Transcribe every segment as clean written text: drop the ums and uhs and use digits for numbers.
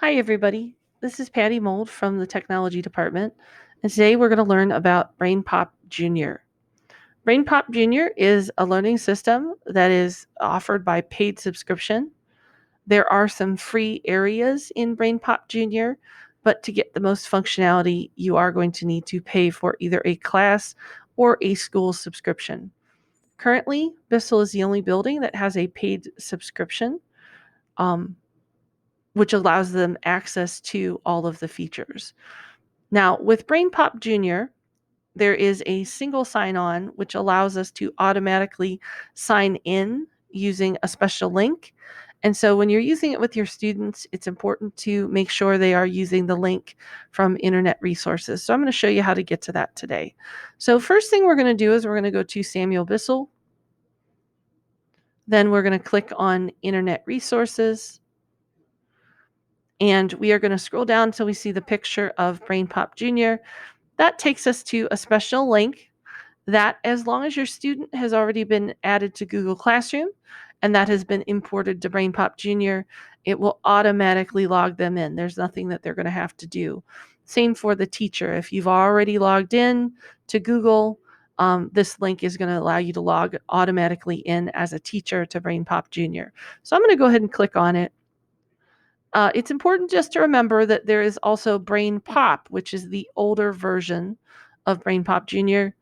Hi, everybody. This is Patty Mold from the Technology Department, and today we're going to learn about BrainPOP Junior. BrainPOP Junior is a learning system that is offered by paid subscription. There are some free areas in BrainPOP Junior, but to get the most functionality, you are going to need to pay for either a class or a school subscription. Currently, Bissell is the only building that has a paid subscription. Which allows them access to all of the features. Now, with BrainPOP Junior, there is a single sign-on which allows us to automatically sign in using a special link. And so when you're using it with your students, it's important to make sure they are using the link from internet resources. So I'm going to show you how to get to that today. So first thing we're going to do is we're going to go to Samuel Bissell. Then we're going to click on Internet Resources. And we are going to scroll down until we see the picture of BrainPOP Junior. That takes us to a special link that, as long as your student has already been added to Google Classroom and that has been imported to BrainPOP Junior, it will automatically log them in. There's nothing that they're going to have to do. Same for the teacher. If you've already logged in to Google, this link is going to allow you to log automatically in as a teacher to BrainPOP Junior. So I'm going to go ahead and click on it. It's important just to remember that there is also BrainPOP, which is the older version of BrainPOP Junior.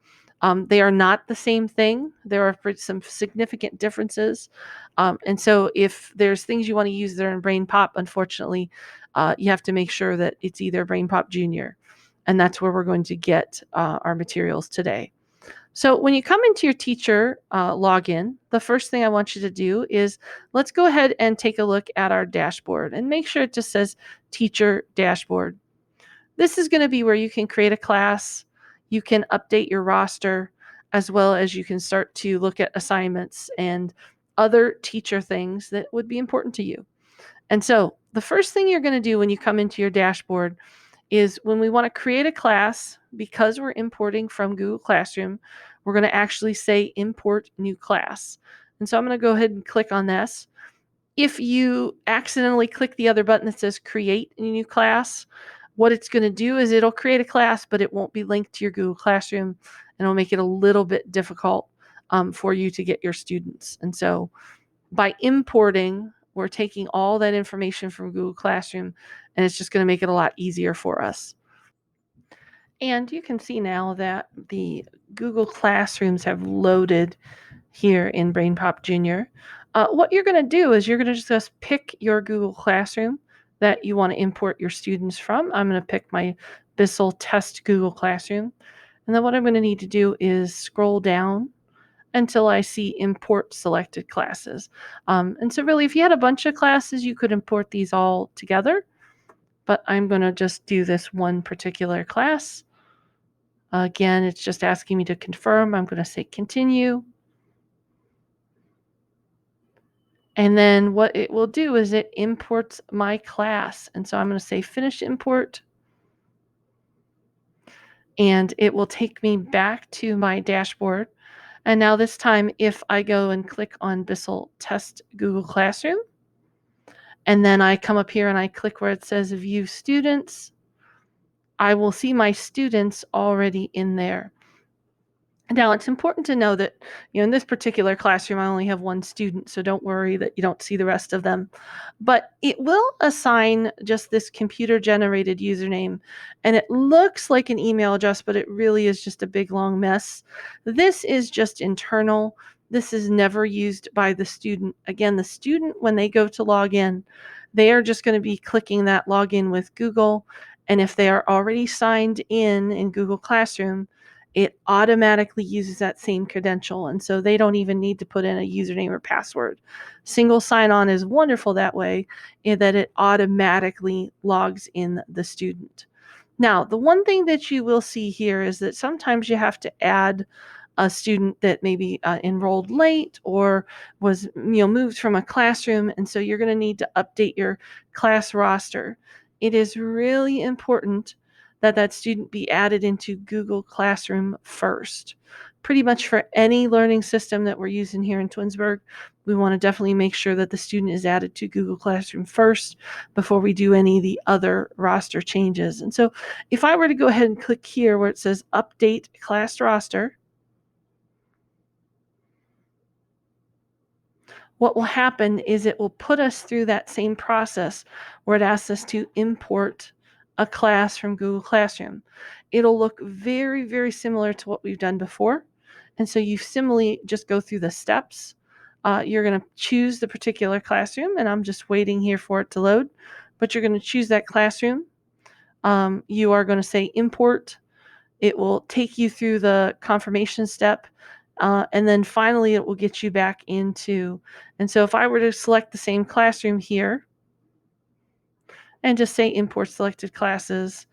They are not the same thing. There are some significant differences. And so if there's things you want to use there in BrainPOP, unfortunately, you have to make sure that it's either BrainPOP Junior. And that's where we're going to get our materials today. So when you come into your teacher login, the first thing I want you to do is let's go ahead and take a look at our dashboard and make sure it just says teacher dashboard. This is going to be where you can create a class, you can update your roster, as well as you can start to look at assignments and other teacher things that would be important to you. And so the first thing you're going to do when you come into your dashboard is when we want to create a class, because we're importing from Google Classroom, we're going to actually say import new class. And so I'm going to go ahead and click on this. If you accidentally click the other button that says create a new class, what it's going to do is it'll create a class, but it won't be linked to your Google Classroom, and it'll make it a little bit difficult for you to get your students. And so by importing, we're taking all that information from Google Classroom, and it's just going to make it a lot easier for us. And you can see now that the Google Classrooms have loaded here in BrainPOP Junior. What you're going to do is you're going to just pick your Google Classroom that you want to import your students from. I'm going to pick my Bissell Test Google Classroom. And then what I'm going to need to do is scroll down until I see import selected classes. And so really, if you had a bunch of classes, you could import these all together. But I'm going to just do this one particular class. Again, it's just asking me to confirm. I'm going to say continue. And then what it will do is it imports my class. And so I'm going to say finish import. And it will take me back to my dashboard. And now this time, if I go and click on Bissell Test Google Classroom, and then I come up here and I click where it says View Students, I will see my students already in there. Now, it's important to know that, in this particular classroom, I only have one student, so don't worry that you don't see the rest of them. But it will assign just this computer-generated username, and it looks like an email address, but it really is just a big, long mess. This is just internal. This is never used by the student. Again, the student, when they go to log in, they are just going to be clicking that login with Google, and if they are already signed in Google Classroom, it automatically uses that same credential. And so they don't even need to put in a username or password. Single sign-on is wonderful that way, in that it automatically logs in the student. Now, the one thing that you will see here is that sometimes you have to add a student that maybe enrolled late or was moved from a classroom, and so you're going to need to update your class roster. It is really important that student be added into Google Classroom first. pretty much for any learning system that we're using here in Twinsburg, we want to definitely make sure that the student is added to Google Classroom first before we do any of the other roster changes. And so if I were to go ahead and click here where it says Update Class Roster, what will happen is it will put us through that same process where it asks us to import a class from Google Classroom. It'll look very, very similar to what we've done before. And so you similarly just go through the steps. You're going to choose the particular classroom, and I'm just waiting here for it to load. But you're going to choose that classroom. You are going to say import. It will take you through the confirmation step. And then finally, it will get you back into. And so if I were to select the same classroom here and just say import selected classes,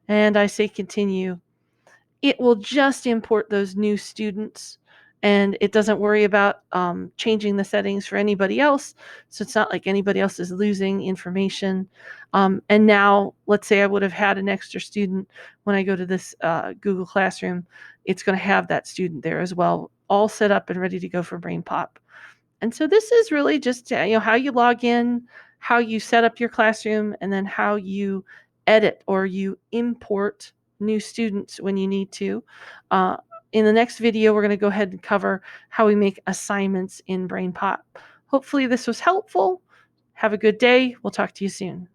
and I say continue, it will just import those new students, and it doesn't worry about changing the settings for anybody else. So it's not like anybody else is losing information. And now, let's say I would have had an extra student when I go to this Google Classroom, it's going to have that student there as well, all set up and ready to go for BrainPOP. And so this is really just how you log in, how you set up your classroom, and then how you edit or you import new students when you need to. Uh, in the next video, we're going to go ahead and cover how we make assignments in BrainPOP. Hopefully this was helpful. Have a good day. We'll talk to you soon.